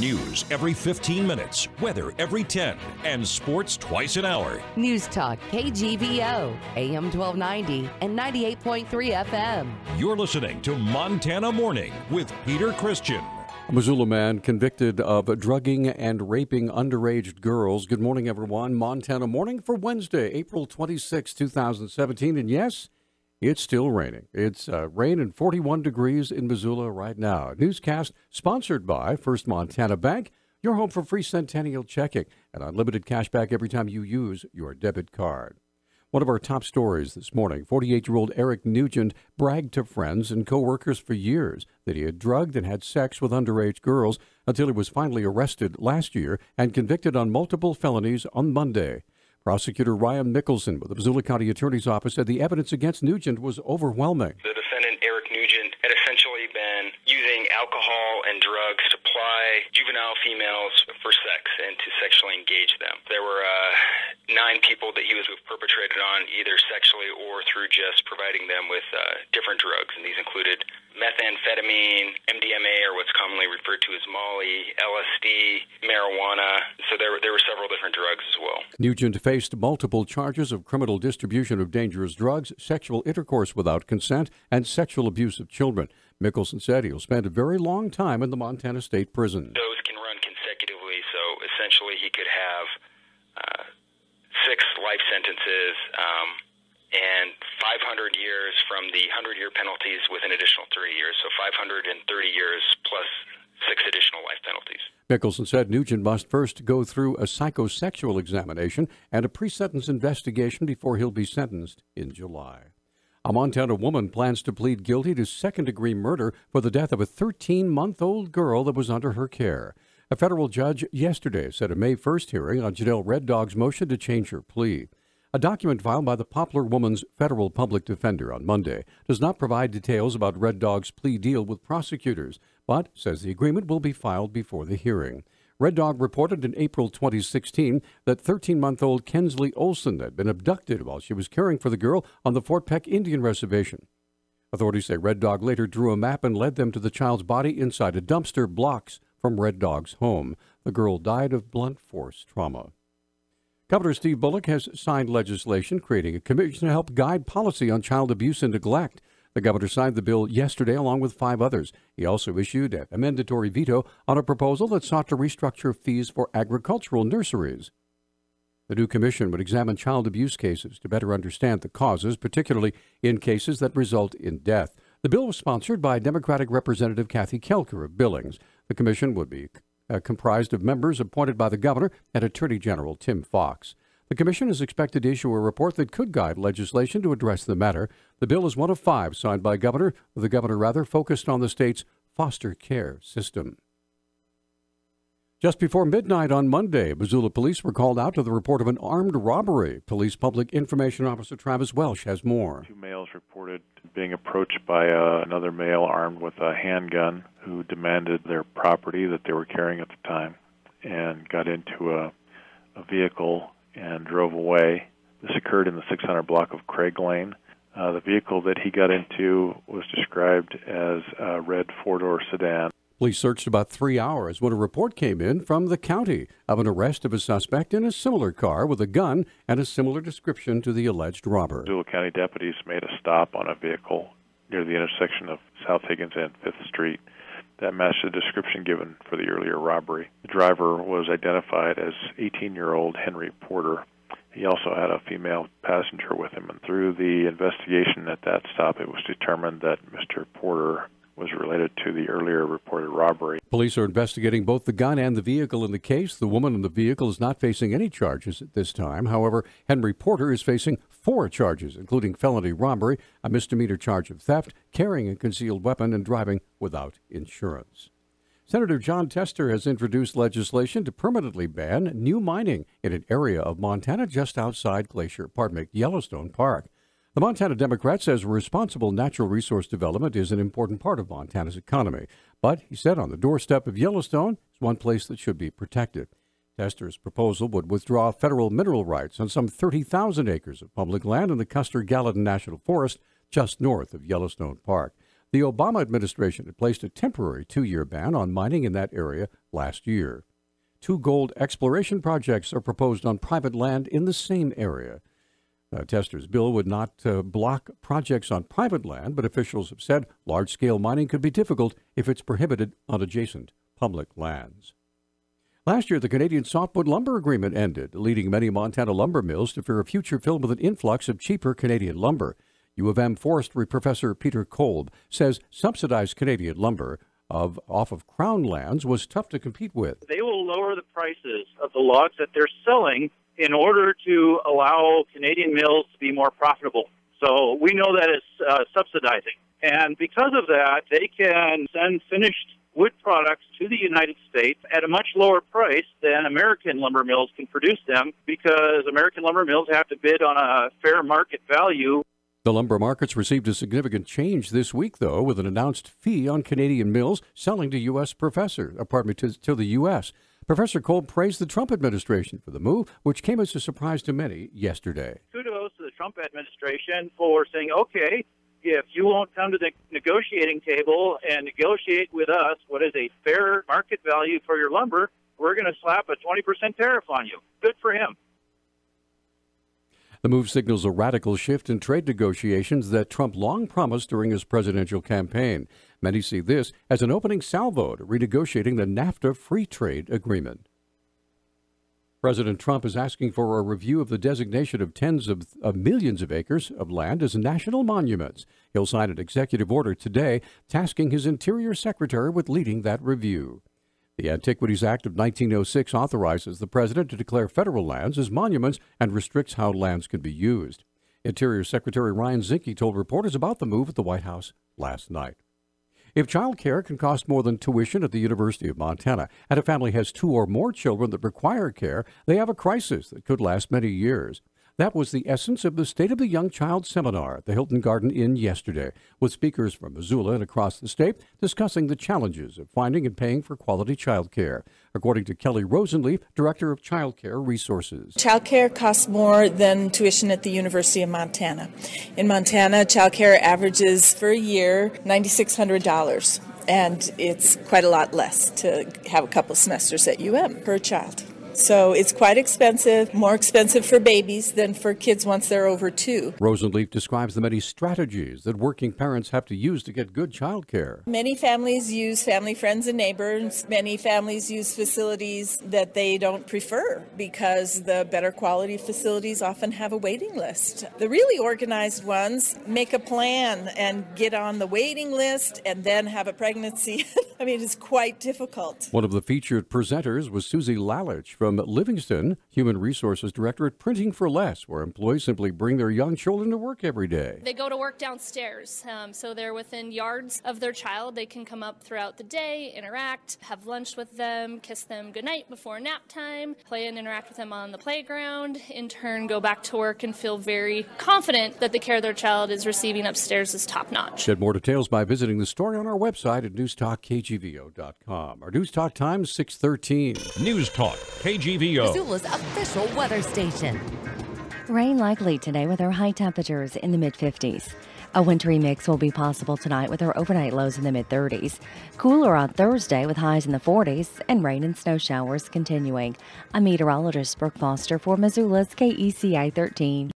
News every 15 minutes, weather every 10, and sports twice an hour. Newstalk KGVO, AM 1290 and 98.3 FM. You're listening to Montana Morning with Peter Christian. A Missoula man convicted of drugging and raping underage girls. Good morning, everyone. Montana Morning for Wednesday, April 26, 2017. And yes, it's still raining. It's rain and 41 degrees in Missoula right now. A newscast sponsored by First Montana Bank, your home for free centennial checking and unlimited cash back every time you use your debit card. One of our top stories this morning, 48-year-old Eric Nugent bragged to friends and coworkers for years that he had drugged and had sex with underage girls until he was finally arrested last year and convicted on multiple felonies on Monday. Prosecutor Ryan Mickelson with the Missoula County Attorney's Office said the evidence against Nugent was overwhelming. The defendant, Eric Nugent, had essentially been using alcohol and drugs to ply juvenile females for sex and to sexually engage them. There were 9 people that he was perpetrated on either sexually or through just providing them with different drugs, and these included methamphetamine, MDMA, or what's commonly referred to as Molly, LSD, marijuana. So there were several different drugs as well. Nugent faced multiple charges of criminal distribution of dangerous drugs, sexual intercourse without consent, and sexual abuse of children. Mickelson said he'll spend a very long time in the Montana State Prison. Those can run consecutively, so essentially he could have 6 life sentences and 500 years from the 100-year penalties with an additional 30 years, so 530 years plus 6 additional life penalties. Mickelson said Nugent must first go through a psychosexual examination and a pre-sentence investigation before he'll be sentenced in July. A Montana woman plans to plead guilty to second-degree murder for the death of a 13-month-old girl that was under her care. A federal judge yesterday set a May 1st hearing on Janelle Red Dog's motion to change her plea. A document filed by the Poplar woman's federal public defender on Monday does not provide details about Red Dog's plea deal with prosecutors, but says the agreement will be filed before the hearing. Red Dog reported in April 2016 that 13-month-old Kensley Olson had been abducted while she was caring for the girl on the Fort Peck Indian Reservation. Authorities say Red Dog later drew a map and led them to the child's body inside a dumpster blocks from Red Dog's home. The girl died of blunt force trauma. Governor Steve Bullock has signed legislation creating a commission to help guide policy on child abuse and neglect. The governor signed the bill yesterday along with 5 others. He also issued a mandatory veto on a proposal that sought to restructure fees for agricultural nurseries. The new commission would examine child abuse cases to better understand the causes, particularly in cases that result in death. The bill was sponsored by Democratic Representative Kathy Kelker of Billings. The commission would be comprised of members appointed by the governor and Attorney General Tim Fox. The commission is expected to issue a report that could guide legislation to address the matter. The bill is one of 5 signed by the governor focused on the state's foster care system. Just before midnight on Monday, Missoula police were called out to the report of an armed robbery. Police Public Information Officer Travis Welsh has more. 2 males reported being approached by another male armed with a handgun who demanded their property that they were carrying at the time and got into a vehicle and drove away. This occurred in the 600 block of Craig Lane. The vehicle that he got into was described as a red 4-door sedan. Police searched about 3 hours when a report came in from the county of an arrest of a suspect in a similar car with a gun and a similar description to the alleged robber. Missoula County deputies made a stop on a vehicle near the intersection of South Higgins and 5th Street that matched the description given for the earlier robbery. The driver was identified as 18-year-old Henry Porter. He also had a female passenger with him, and through the investigation at that stop, it was determined that Mr. Porter was related to the earlier reported robbery. Police are investigating both the gun and the vehicle in the case. The woman in the vehicle is not facing any charges at this time. However, Henry Porter is facing 4 charges, including felony robbery, a misdemeanor charge of theft, carrying a concealed weapon, and driving without insurance. Senator John Tester has introduced legislation to permanently ban new mining in an area of Montana just outside Yellowstone Park. The Montana Democrat says responsible natural resource development is an important part of Montana's economy. But, he said, on the doorstep of Yellowstone is one place that should be protected. Tester's proposal would withdraw federal mineral rights on some 30,000 acres of public land in the Custer-Gallatin National Forest just north of Yellowstone Park. The Obama administration had placed a temporary 2-year ban on mining in that area last year. 2 gold exploration projects are proposed on private land in the same area. Tester's bill would not block projects on private land, but officials have said large-scale mining could be difficult if it's prohibited on adjacent public lands. Last year, the Canadian Softwood Lumber Agreement ended, leading many Montana lumber mills to fear a future filled with an influx of cheaper Canadian lumber. U of M forestry professor Peter Kolb says subsidized Canadian lumber off of Crown lands was tough to compete with. They will lower the prices of the logs that they're selling in order to allow Canadian mills to be more profitable. So we know that it's subsidizing. And because of that, they can send finished wood products to the United States at a much lower price than American lumber mills can produce them, because American lumber mills have to bid on a fair market value. The lumber markets received a significant change this week, though, with an announced fee on Canadian mills selling to to the U.S. Professor Kolb praised the Trump administration for the move, which came as a surprise to many yesterday. Kudos to the Trump administration for saying, okay, if you won't come to the negotiating table and negotiate with us what is a fair market value for your lumber, we're going to slap a 20% tariff on you. Good for him. The move signals a radical shift in trade negotiations that Trump long promised during his presidential campaign. Many see this as an opening salvo to renegotiating the NAFTA free trade agreement. President Trump is asking for a review of the designation of tens of millions of acres of land as national monuments. He'll sign an executive order today tasking his Interior Secretary with leading that review. The Antiquities Act of 1906 authorizes the president to declare federal lands as monuments and restricts how lands can be used. Interior Secretary Ryan Zinke told reporters about the move at the White House last night. If child care can cost more than tuition at the University of Montana, and a family has 2 or more children that require care, they have a crisis that could last many years. That was the essence of the State of the Young Child seminar at the Hilton Garden Inn yesterday, with speakers from Missoula and across the state discussing the challenges of finding and paying for quality child care. According to Kelly Rosenleaf, Director of Child Care Resources. Child care costs more than tuition at the University of Montana. In Montana, child care averages for a year $9,600, and it's quite a lot less to have a couple semesters at UM per child. So it's quite expensive, more expensive for babies than for kids once they're over 2. Rosenleaf describes the many strategies that working parents have to use to get good child care. Many families use family, friends, and neighbors. Many families use facilities that they don't prefer because the better quality facilities often have a waiting list. The really organized ones make a plan and get on the waiting list and then have a pregnancy. I mean, it's quite difficult. One of the featured presenters was Susie Lalich from Livingston, Human Resources Director at Printing for Less, where employees simply bring their young children to work every day. They go to work downstairs, so they're within yards of their child. They can come up throughout the day, interact, have lunch with them, kiss them goodnight before nap time, play and interact with them on the playground, in turn go back to work and feel very confident that the care their child is receiving upstairs is top-notch. Get more details by visiting the story on our website at newstalkkgvo.com. Our News Talk time, 6:13. News Talk KGVO. Missoula's official weather station. Rain likely today with our high temperatures in the mid-50s. A wintry mix will be possible tonight with our overnight lows in the mid-30s. Cooler on Thursday with highs in the 40s and rain and snow showers continuing. I'm meteorologist Brooke Foster for Missoula's KECI 13.